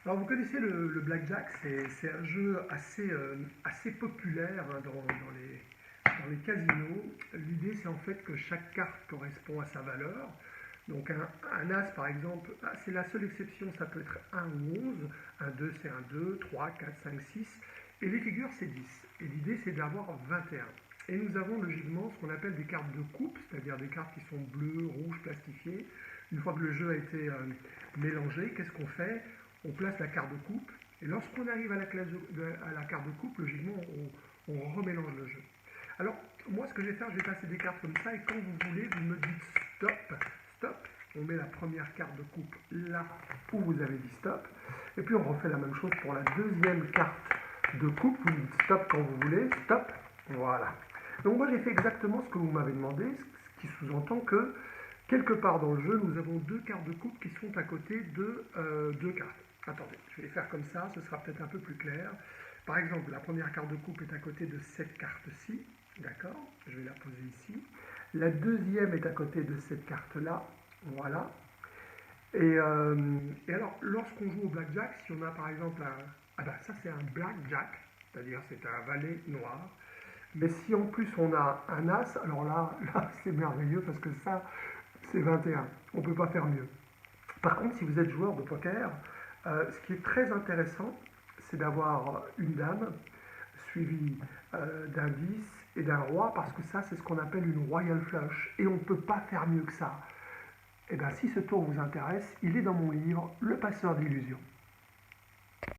Alors vous connaissez le blackjack, c'est un jeu assez populaire hein, dans les casinos. L'idée c'est en fait que chaque carte correspond à sa valeur. Donc un as par exemple, c'est la seule exception, ça peut être un ou 11. Un 2 c'est un 2, 3, 4, 5, 6. Et les figures c'est 10. Et l'idée c'est d'avoir 21. Et nous avons logiquement ce qu'on appelle des cartes de coupe, c'est-à-dire des cartes qui sont bleues, rouges, plastifiées. Une fois que le jeu a été mélangé, qu'est-ce qu'on fait? On place la carte de coupe, et lorsqu'on arrive à à la carte de coupe, logiquement, on remélange le jeu. Alors, moi, ce que je vais faire, je vais passer des cartes comme ça, et quand vous voulez, vous me dites stop, stop. On met la première carte de coupe là où vous avez dit stop, et puis on refait la même chose pour la deuxième carte de coupe. Vous dites stop quand vous voulez, stop, voilà. Donc moi, j'ai fait exactement ce que vous m'avez demandé, ce qui sous-entend que quelque part dans le jeu, nous avons deux cartes de coupe qui sont à côté de deux cartes. Attendez, je vais les faire comme ça, ce sera peut-être un peu plus clair. Par exemple, la première carte de coupe est à côté de cette carte-ci, d'accord? Je vais la poser ici. La deuxième est à côté de cette carte-là, voilà. Et alors, lorsqu'on joue au blackjack, si on a par exemple un... Ah ben ça c'est un blackjack, c'est-à-dire c'est un valet noir. Mais si en plus on a un as, alors là c'est merveilleux parce que ça, c'est 21. On ne peut pas faire mieux. Par contre, si vous êtes joueur de poker, ce qui est très intéressant, c'est d'avoir une dame suivie d'un 10 et d'un roi, parce que ça, c'est ce qu'on appelle une royal flush. Et on ne peut pas faire mieux que ça. Et bien, si ce tour vous intéresse, il est dans mon livre, Le passeur d'illusions.